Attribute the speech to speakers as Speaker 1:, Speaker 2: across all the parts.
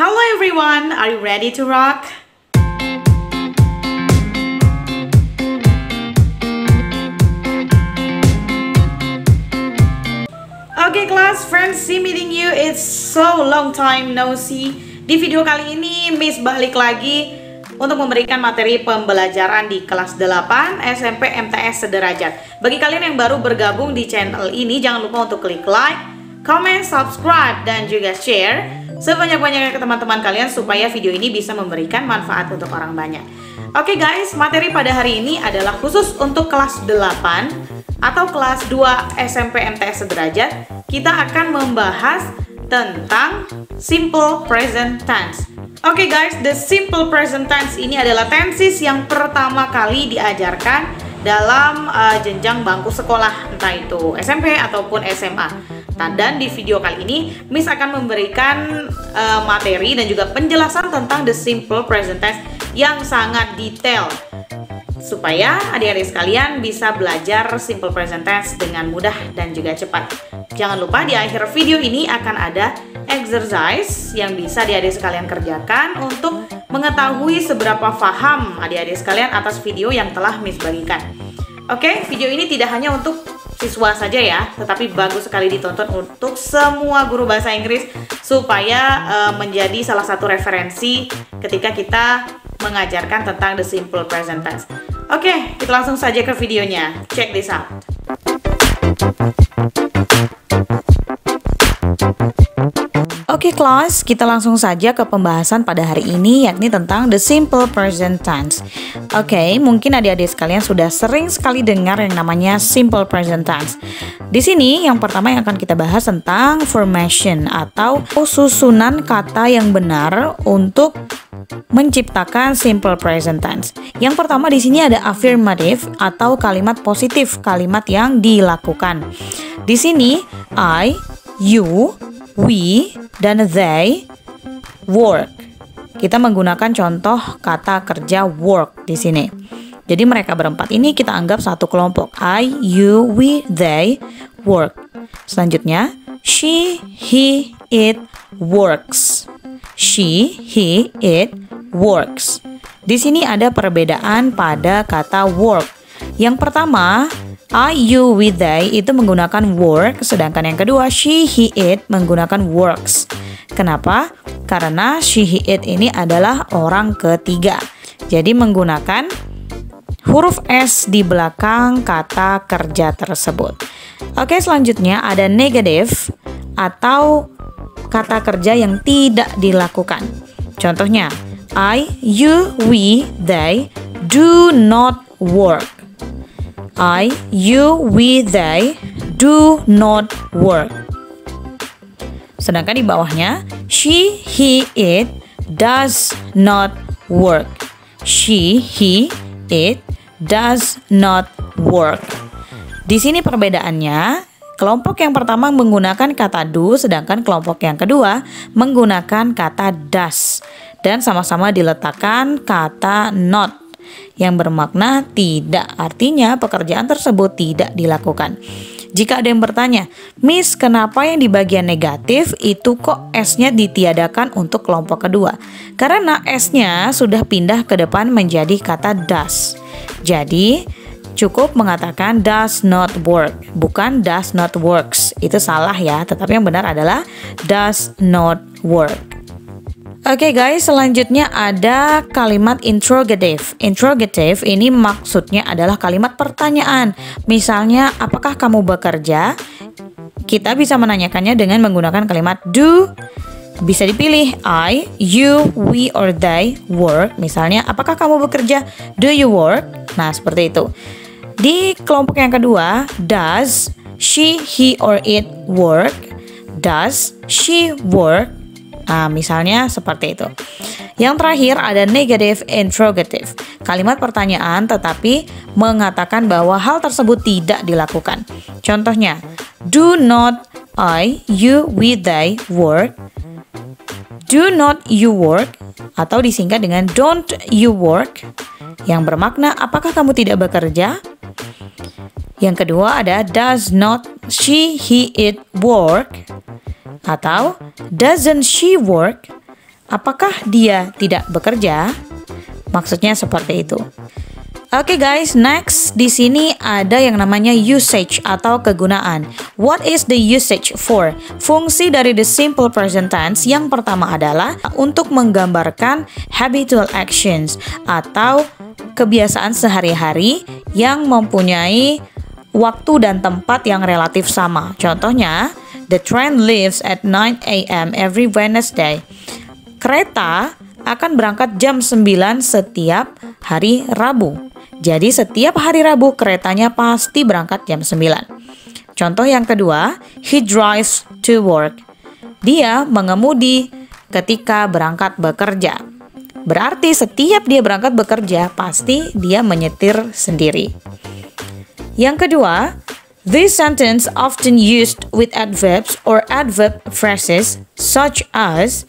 Speaker 1: Hello everyone, are you ready to rock? Okay class, friends, see meeting you. It's so long time no see. Di video kali ini Miss balik lagi untuk memberikan materi pembelajaran di kelas 8 SMP MTS Sederajat. Bagi kalian yang baru bergabung di channel ini, jangan lupa untuk klik like, comment, subscribe, dan juga share sebanyak-banyaknya ke teman-teman kalian supaya video ini bisa memberikan manfaat untuk orang banyak. Oke guys, materi pada hari ini adalah khusus untuk kelas 8 atau kelas 2 SMP MTS Sederajat. Kita akan membahas tentang simple present tense. Oke guys, the simple present tense ini adalah tenses yang pertama kali diajarkan dalam jenjang bangku sekolah, entah itu SMP ataupun SMA. Dan di video kali ini Miss akan memberikan materi dan juga penjelasan tentang the simple present tense yang sangat detail supaya adik-adik sekalian bisa belajar simple present tense dengan mudah dan juga cepat. Jangan lupa di akhir video ini akan ada exercise yang bisa adik-adik sekalian kerjakan untuk mengetahui seberapa paham adik-adik sekalian atas video yang telah Miss bagikan. Oke, video ini tidak hanya untuk siswa saja ya, tetapi bagus sekali ditonton untuk semua guru bahasa Inggris supaya menjadi salah satu referensi ketika kita mengajarkan tentang the simple present tense. Oke, kita langsung saja ke videonya. Check this out. Oke kelas, kita langsung saja ke pembahasan pada hari ini, yakni tentang the simple present tense. Oke, mungkin adik-adik sekalian sudah sering sekali dengar yang namanya simple present tense. Di sini yang pertama yang akan kita bahas tentang formation atau susunan kata yang benar untuk menciptakan simple present tense. Yang pertama di sini ada affirmative atau kalimat positif, kalimat yang dilakukan. Di sini I, you, we, dan they work. Kita menggunakan contoh kata kerja work di sini. Jadi mereka berempat ini kita anggap satu kelompok. I, you, we, they work. Selanjutnya, she, he, it works. She, he, it works. Di sini ada perbedaan pada kata work. Yang pertama, I, you, we, they itu menggunakan work, sedangkan yang kedua she, he, it menggunakan works. Kenapa? Karena she, he, it ini adalah orang ketiga. Jadi menggunakan huruf S di belakang kata kerja tersebut. Oke, selanjutnya ada negative atau kata kerja yang tidak dilakukan. Contohnya, I, you, we, they do not work. I, you, we, they do not work. Sedangkan di bawahnya, she, he, it does not work. She, he, it does not work. Di sini perbedaannya, kelompok yang pertama menggunakan kata do, sedangkan kelompok yang kedua menggunakan kata does. Dan sama-sama diletakkan kata not yang bermakna tidak, artinya pekerjaan tersebut tidak dilakukan. Jika ada yang bertanya, Miss, kenapa yang di bagian negatif itu kok S-nya ditiadakan untuk kelompok kedua? Karena S-nya sudah pindah ke depan menjadi kata does. Jadi cukup mengatakan does not work, bukan does not works. Itu salah ya, tetapi yang benar adalah does not work. Oke guys, selanjutnya ada kalimat interrogative. Interrogative ini maksudnya adalah kalimat pertanyaan. Misalnya, apakah kamu bekerja? Kita bisa menanyakannya dengan menggunakan kalimat do. Bisa dipilih I, you, we, or they work. Misalnya, apakah kamu bekerja? Do you work? Nah, seperti itu. Di kelompok yang kedua, does she, he, or it work? Does she work? Nah, misalnya seperti itu. Yang terakhir ada negative interrogative. Kalimat pertanyaan tetapi mengatakan bahwa hal tersebut tidak dilakukan. Contohnya, do not I, you, we, they work? Do not you work? Atau disingkat dengan don't you work? Yang bermakna apakah kamu tidak bekerja? Yang kedua ada does not she, he, it work? Atau doesn't she work? Apakah dia tidak bekerja? Maksudnya seperti itu. Oke guys, next di sini ada yang namanya usage atau kegunaan. What is the usage for? Fungsi dari the simple present tense yang pertama adalah untuk menggambarkan habitual actions atau kebiasaan sehari-hari yang mempunyai waktu dan tempat yang relatif sama. Contohnya, the train leaves at 9 a.m. every Wednesday. Kereta akan berangkat jam 9 setiap hari Rabu. Jadi setiap hari Rabu keretanya pasti berangkat jam 9. Contoh yang kedua, he drives to work. Dia mengemudi ketika berangkat bekerja. Berarti setiap dia berangkat bekerja, pasti dia menyetir sendiri. Yang kedua, this sentence often used with adverbs or adverb phrases such as,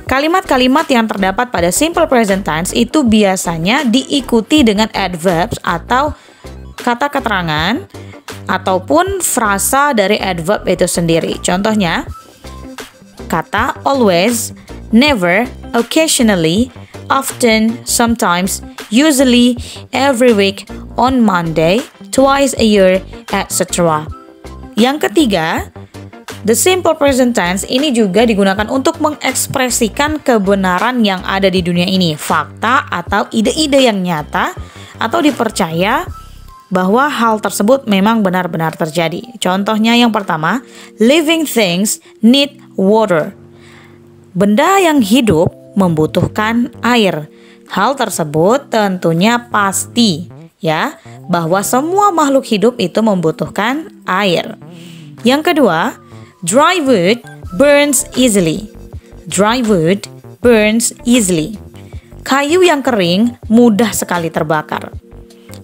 Speaker 1: kalimat-kalimat yang terdapat pada simple present tense itu biasanya diikuti dengan adverbs atau kata keterangan ataupun frasa dari adverb itu sendiri. Contohnya, kata always, never, occasionally, often, sometimes, usually, every week, on Monday, twice a year, etc. Yang ketiga, the simple present tense ini juga digunakan untuk mengekspresikan kebenaran yang ada di dunia ini, fakta atau ide-ide yang nyata atau dipercaya bahwa hal tersebut memang benar-benar terjadi. Contohnya yang pertama, living things need water. Benda yang hidup membutuhkan air. Hal tersebut tentunya pasti ya, bahwa semua makhluk hidup itu membutuhkan air. Yang kedua, dry wood burns easily. Dry wood burns easily. Kayu yang kering mudah sekali terbakar.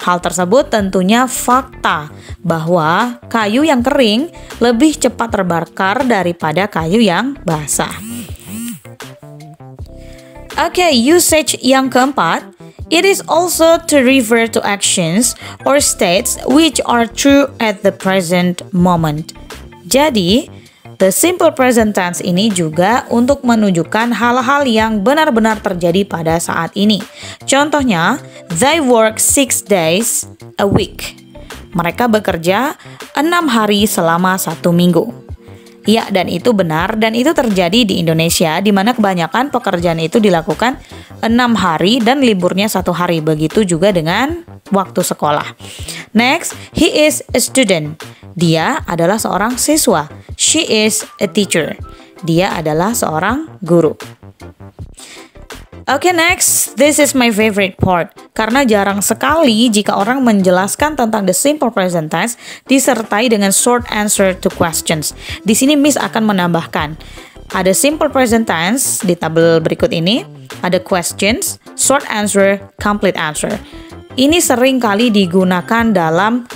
Speaker 1: Hal tersebut tentunya fakta bahwa kayu yang kering lebih cepat terbakar daripada kayu yang basah. Usage yang keempat, it is also to refer to actions or states which are true at the present moment. Jadi, the simple present tense ini juga untuk menunjukkan hal-hal yang benar-benar terjadi pada saat ini. Contohnya, they work 6 days a week. Mereka bekerja 6 hari selama 1 minggu. Ya, dan itu benar dan itu terjadi di Indonesia di mana kebanyakan pekerjaan itu dilakukan 6 hari dan liburnya 1 hari. Begitu juga dengan waktu sekolah. Next, he is a student. Dia adalah seorang siswa. She is a teacher. Dia adalah seorang guru. Next, this is my favorite part. Karena jarang sekali jika orang menjelaskan tentang the simple present tense disertai dengan short answer to questions. Di sini Miss akan menambahkan ada simple present tense di tabel berikut ini, ada questions, short answer, complete answer. Ini sering kali digunakan dalam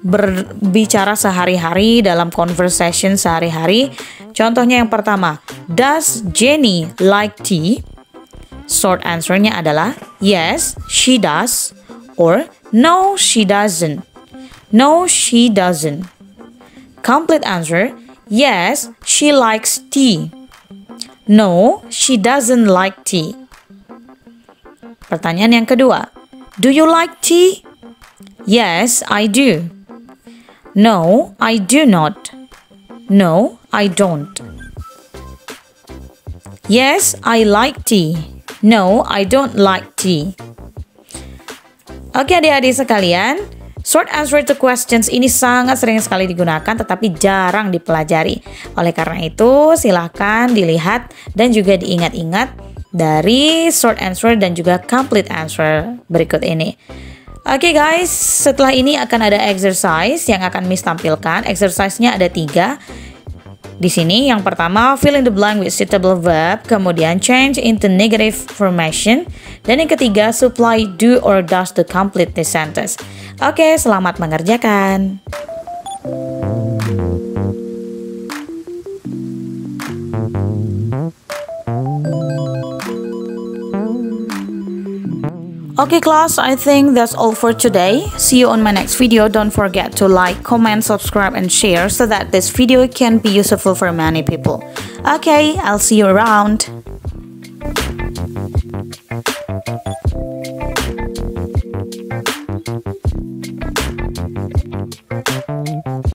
Speaker 1: berbicara sehari-hari, dalam conversation sehari-hari. Contohnya yang pertama, does Jenny like tea? Short answer-nya adalah yes, she does, or no, she doesn't. No, she doesn't. Complete answer, yes, she likes tea. No, she doesn't like tea. Pertanyaan yang kedua, do you like tea? Yes, I do. No, I do not. No, I don't. Yes, I like tea. No, I don't like tea. Adik-adik sekalian, short answer to questions ini sangat sering sekali digunakan tetapi jarang dipelajari. Oleh karena itu, silakan dilihat dan juga diingat-ingat dari short answer dan juga complete answer berikut ini. Guys, setelah ini akan ada exercise yang akan Miss tampilkan. Exercise-nya ada 3. Di sini yang pertama, fill in the blank with suitable verb, kemudian change into negative formation, dan yang ketiga, supply do or does to complete this sentence. Selamat mengerjakan. Okay class, I think that's all for today. See you on my next video. Don't forget to like, comment, subscribe and share so that this video can be useful for many people. Okay, I'll see you around.